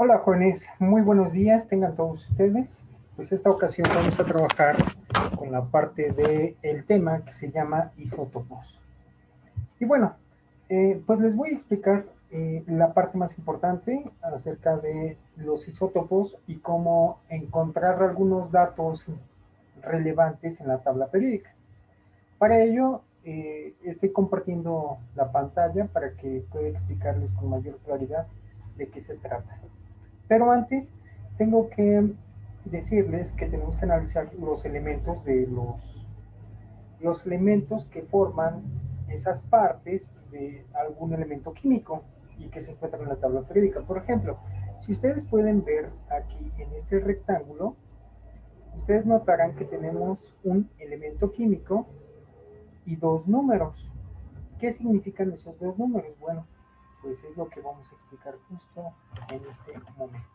Hola jóvenes, muy buenos días, tengan todos ustedes. Pues esta ocasión vamos a trabajar con la parte del tema que se llama isótopos. Y bueno, pues les voy a explicar la parte más importante acerca de los isótopos y cómo encontrar algunos datos relevantes en la tabla periódica. Para ello, estoy compartiendo la pantalla para que pueda explicarles con mayor claridad de qué se trata. Pero antes, tengo que decirles que tenemos que analizar los elementos de los elementos que forman esas partes de algún elemento químico y que se encuentran en la tabla periódica. Por ejemplo, si ustedes pueden ver aquí en este rectángulo, ustedes notarán que tenemos un elemento químico y dos números. ¿Qué significan esos dos números? Bueno, pues es lo que vamos a explicar justo en este momento.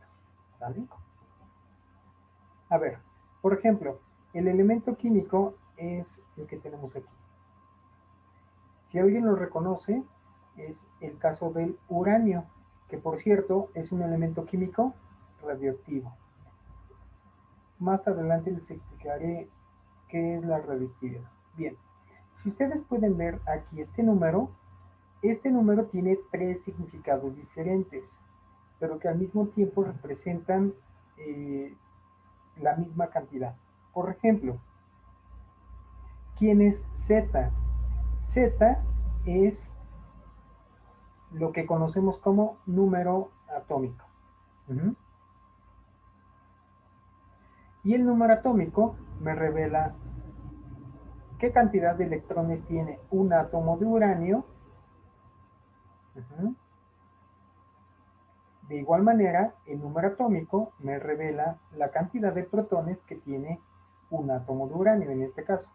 ¿Vale? A ver, por ejemplo, el elemento químico es el que tenemos aquí. Si alguien lo reconoce, es el caso del uranio, que por cierto es un elemento químico radioactivo. Más adelante les explicaré qué es la radioactividad. Bien, si ustedes pueden ver aquí este número tiene tres significados diferentes, pero que al mismo tiempo representan la misma cantidad. Por ejemplo, ¿quién es Z? Z es lo que conocemos como número atómico. Uh-huh. Y el número atómico me revela qué cantidad de electrones tiene un átomo de uranio. Uh-huh. De igual manera, el número atómico me revela la cantidad de protones que tiene un átomo de uranio, en este caso.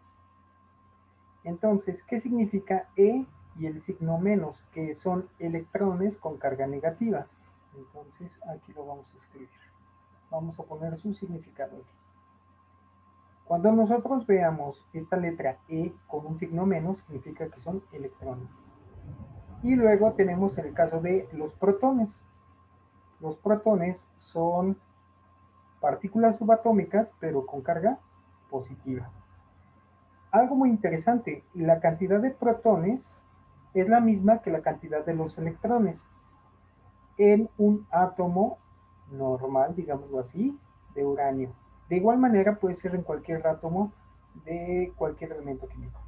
Entonces, ¿qué significa E y el signo menos? Que son electrones con carga negativa. Entonces, aquí lo vamos a escribir. Vamos a poner su significado aquí. Cuando nosotros veamos esta letra E con un signo menos, significa que son electrones. Y luego tenemos el caso de los protones. Los protones son partículas subatómicas, pero con carga positiva. Algo muy interesante, la cantidad de protones es la misma que la cantidad de los electrones en un átomo normal, digámoslo así, de uranio. De igual manera puede ser en cualquier átomo de cualquier elemento químico.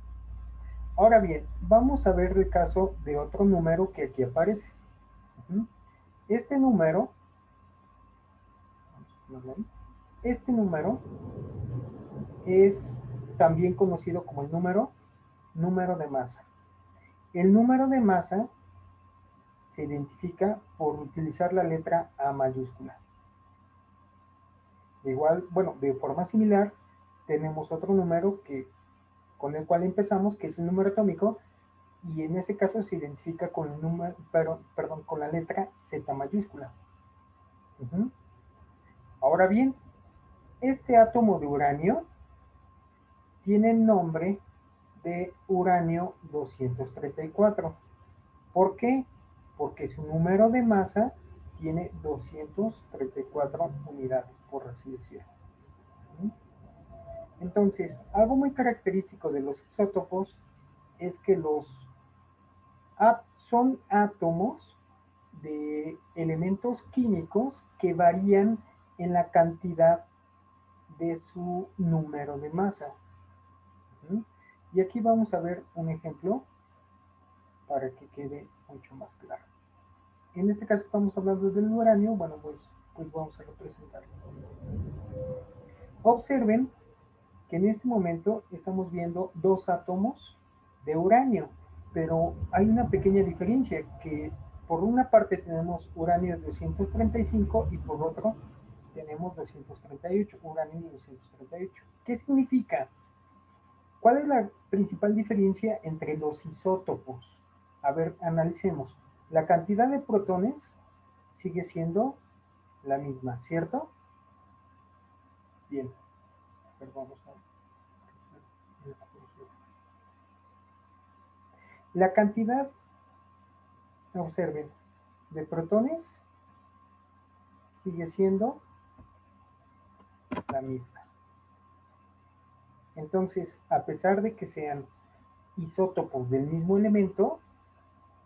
Ahora bien, vamos a ver el caso de otro número que aquí aparece. Este número, este número es también conocido como el número de masa. El número de masa se identifica por utilizar la letra A mayúscula. De igual, bueno, de forma similar, tenemos otro número con el cual empezamos, que es el número atómico, y en ese caso se identifica con el número, perdón, con la letra Z mayúscula. Ahora bien, este átomo de uranio tiene el nombre de uranio 234. ¿Por qué? Porque su número de masa tiene 234 unidades, por así decirlo. Entonces, algo muy característico de los isótopos es que son átomos de elementos químicos que varían en la cantidad de su número de masa. Y aquí vamos a ver un ejemplo para que quede mucho más claro. En este caso estamos hablando del uranio, bueno, pues vamos a representarlo. Observen que en este momento estamos viendo dos átomos de uranio, pero hay una pequeña diferencia, que por una parte tenemos uranio 235 y por otro tenemos 238, uranio 238. ¿Qué significa? ¿Cuál es la principal diferencia entre los isótopos? A ver, analicemos. La cantidad de protones sigue siendo la misma, ¿cierto? Bien, vamos a ver. La cantidad, observen, de protones sigue siendo la misma. Entonces, a pesar de que sean isótopos del mismo elemento,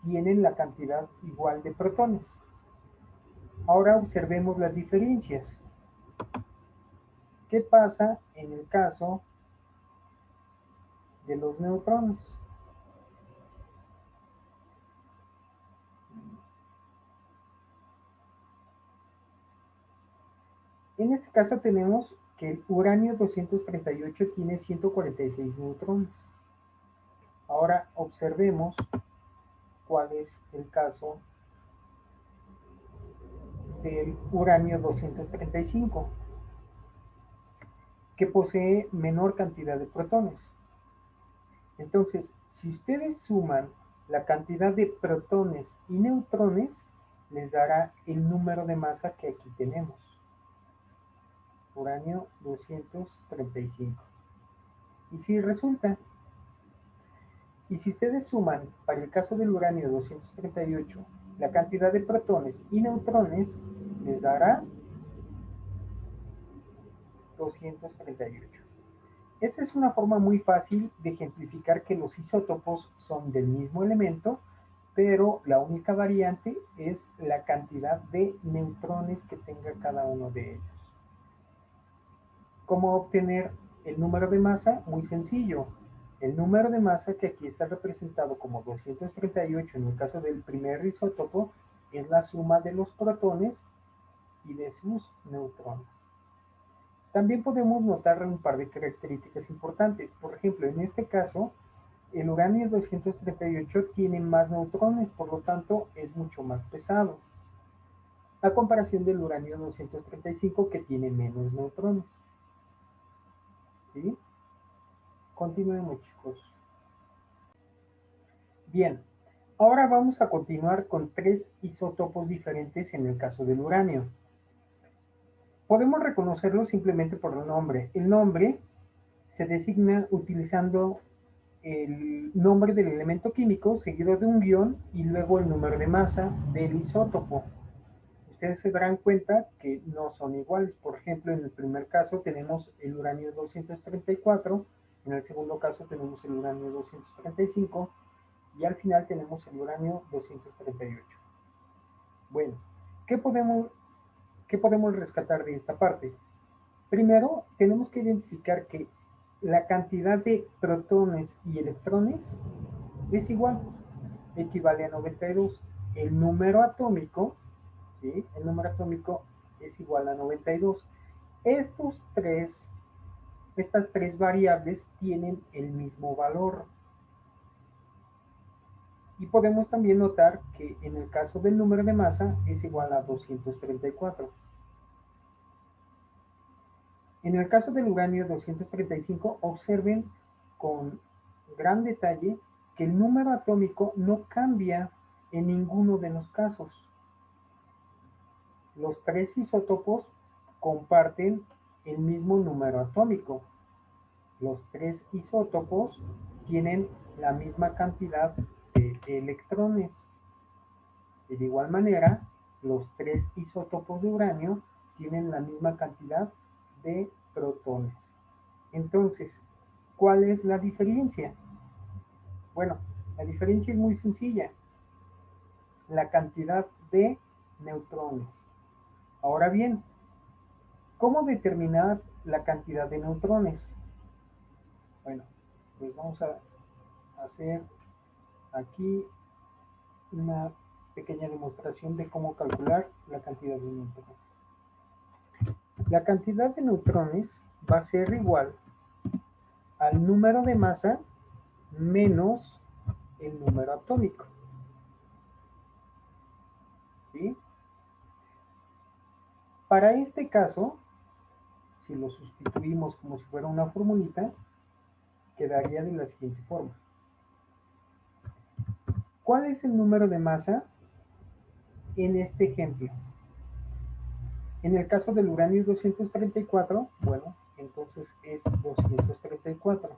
tienen la cantidad igual de protones. Ahora observemos las diferencias. ¿Qué pasa en el caso de los neutrones? En este caso tenemos que el uranio 238 tiene 146 neutrones. Ahora observemos cuál es el caso del uranio 235, que posee menor cantidad de protones. Entonces, si ustedes suman la cantidad de protones y neutrones, les dará el número de masa que aquí tenemos. Uranio 235. Y si resulta, y si ustedes suman para el caso del uranio 238 la cantidad de protones y neutrones, les dará 238. Esa es una forma muy fácil de ejemplificar que los isótopos son del mismo elemento, pero la única variante es la cantidad de neutrones que tenga cada uno de ellos. ¿Cómo obtener el número de masa? Muy sencillo. El número de masa, que aquí está representado como 238 en el caso del primer isótopo, es la suma de los protones y de sus neutrones. También podemos notar un par de características importantes. Por ejemplo, en este caso, el uranio 238 tiene más neutrones, por lo tanto es mucho más pesado, a comparación del uranio 235 que tiene menos neutrones. ¿Sí? Continuemos, chicos. Bien, ahora vamos a continuar con tres isótopos diferentes en el caso del uranio. Podemos reconocerlo simplemente por el nombre. El nombre se designa utilizando el nombre del elemento químico seguido de un guión y luego el número de masa del isótopo. Ustedes se darán cuenta que no son iguales. Por ejemplo, en el primer caso tenemos el uranio 234, en el segundo caso tenemos el uranio 235 y al final tenemos el uranio 238. Bueno, ¿qué podemos, ¿qué podemos rescatar de esta parte? Primero, tenemos que identificar que la cantidad de protones y electrones es igual, equivale a 92. El número atómico, ¿sí? El número atómico es igual a 92. Estas tres variables tienen el mismo valor. Y podemos también notar que en el caso del número de masa es igual a 234. En el caso del uranio 235, observen con gran detalle que el número atómico no cambia en ninguno de los casos. Los tres isótopos comparten el mismo número atómico. Los tres isótopos tienen la misma cantidad de electrones. De igual manera, los tres isótopos de uranio tienen la misma cantidad de protones. Entonces, ¿cuál es la diferencia? Bueno, la diferencia es muy sencilla. La cantidad de neutrones. Ahora bien, ¿cómo determinar la cantidad de neutrones? Bueno, pues vamos a hacer aquí una pequeña demostración de cómo calcular la cantidad de neutrones. La cantidad de neutrones va a ser igual al número de masa menos el número atómico. ¿Sí? Para este caso, si lo sustituimos como si fuera una formulita, quedaría de la siguiente forma. ¿Cuál es el número de masa en este ejemplo? En el caso del uranio 234, bueno, entonces es 234.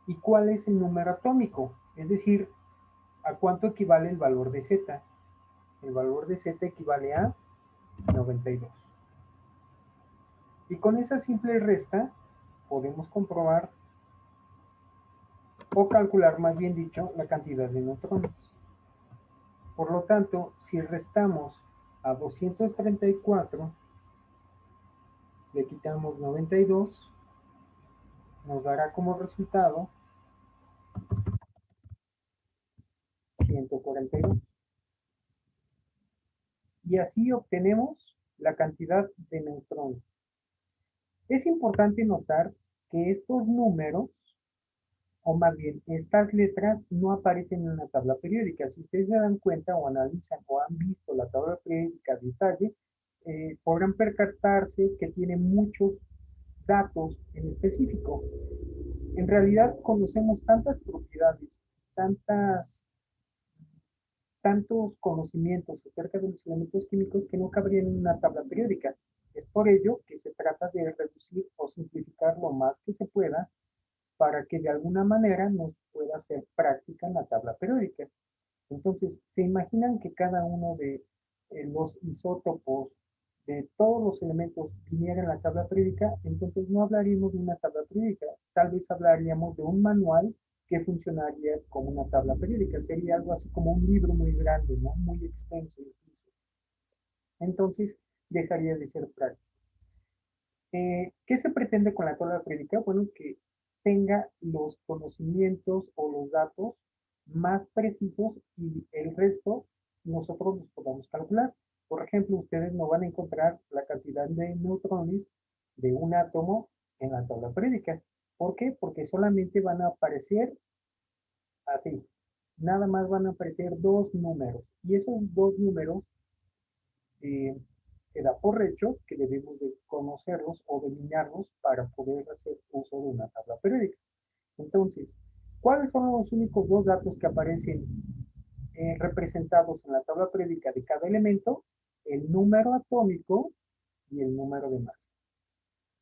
¿Y cuál es el número atómico? Es decir, ¿a cuánto equivale el valor de Z? El valor de Z equivale a 92. Y con esa simple resta podemos comprobar o calcular, más bien dicho, la cantidad de neutrones. Por lo tanto, si restamos a 234, le quitamos 92, nos dará como resultado 142. Y así obtenemos la cantidad de neutrones. Es importante notar que estos números, o más bien estas letras, no aparecen en una tabla periódica. Si ustedes se dan cuenta o analizan o han visto la tabla periódica a detalle, podrán percatarse que tiene muchos datos en específico. En realidad conocemos tantas propiedades, tantas tantos conocimientos acerca de los elementos químicos que no cabrían en una tabla periódica. Es por ello que se trata de reducir o simplificar lo más que se pueda para que de alguna manera nos pueda hacer práctica en la tabla periódica. Entonces, ¿se imaginan que cada uno de los isótopos de todos los elementos viniera en la tabla periódica? Entonces no hablaríamos de una tabla periódica, tal vez hablaríamos de un manual que funcionaría como una tabla periódica. Sería algo así como un libro muy grande, ¿no? Muy extenso incluso. Entonces dejaría de ser práctico. ¿Qué se pretende con la tabla periódica? Bueno, que tenga los conocimientos o los datos más precisos y el resto nosotros los podamos calcular. Por ejemplo, ustedes no van a encontrar la cantidad de neutrones de un átomo en la tabla periódica. ¿Por qué? Porque solamente van a aparecer así. Nada más van a aparecer dos números. Y esos dos números eh, se da por hecho que debemos de conocerlos o dominarlos para poder hacer uso de una tabla periódica. Entonces, ¿cuáles son los únicos dos datos que aparecen representados en la tabla periódica de cada elemento? El número atómico y el número de masa.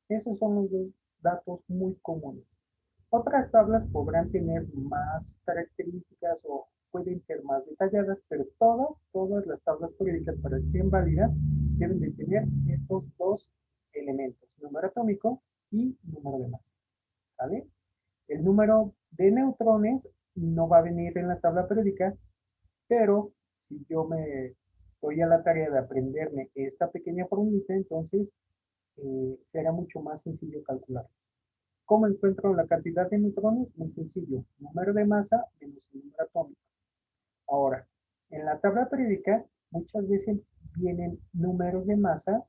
Esos son los dos datos muy comunes. Otras tablas podrán tener más características o pueden ser más detalladas, pero todas las tablas periódicas para que sean válidas deben de tener estos dos elementos, número atómico y número de masa. ¿Vale? El número de neutrones no va a venir en la tabla periódica, pero si yo me doy a la tarea de aprenderme esta pequeña formulita, entonces será mucho más sencillo calcular. ¿Cómo encuentro la cantidad de neutrones? Muy sencillo. Número de masa menos el número atómico. Ahora, en la tabla periódica muchas veces vienen números de masa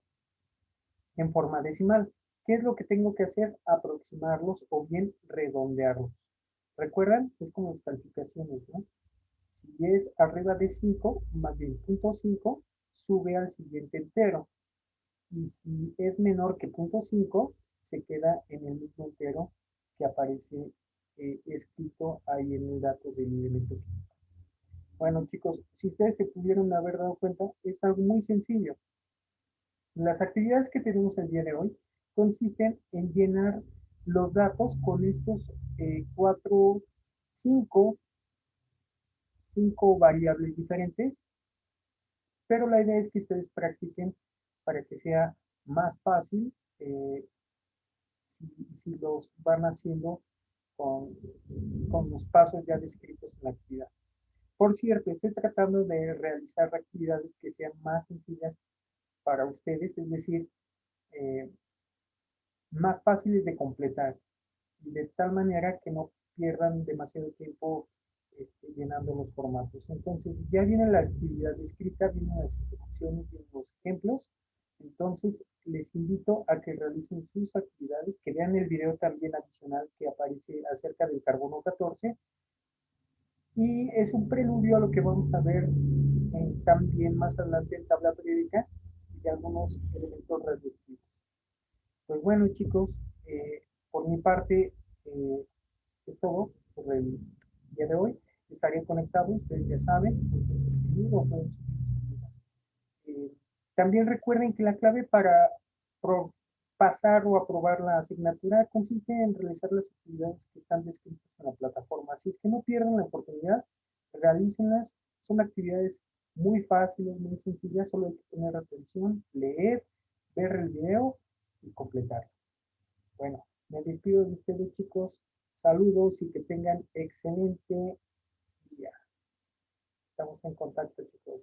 en forma decimal. ¿Qué es lo que tengo que hacer? Aproximarlos o bien redondearlos. ¿Recuerdan? Es como las calificaciones, ¿no? Si es arriba de 5, más bien 0.5, sube al siguiente entero. Y si es menor que 0.5, se queda en el mismo entero que aparece escrito ahí en el dato del elemento químico. Bueno, chicos, si ustedes se pudieron haber dado cuenta, es algo muy sencillo. Las actividades que tenemos el día de hoy consisten en llenar los datos con estos cuatro, cinco, cinco variables diferentes, pero la idea es que ustedes practiquen para que sea más fácil si los van haciendo con, con los pasos ya descritos en la actividad. Por cierto, estoy tratando de realizar actividades que sean más sencillas para ustedes, es decir, eh, más fáciles de completar, de tal manera que no pierdan demasiado tiempo llenando los formatos. Entonces, ya viene la actividad escrita, vienen las instrucciones, vienen los ejemplos. Entonces, les invito a que realicen sus actividades, que vean el video también adicional que aparece acerca del carbono 14. Y es un preludio a lo que vamos a ver también más adelante en tabla periódica y de algunos elementos radioactivos. Pues bueno, chicos, por mi parte es todo por el día de hoy. Estaré conectado, ustedes ya saben, pueden escribir o pueden subir sus también recuerden que la clave para pasar o aprobar la asignatura consiste en realizar las actividades que están descritas en la plataforma. Así es que no pierdan la oportunidad, realícenlas. Son actividades muy fáciles, muy sencillas, solo hay que poner atención, leer, ver el video y completarlas. Bueno, me despido de ustedes, chicos. Saludos y que tengan excelente día. Estamos en contacto, chicos.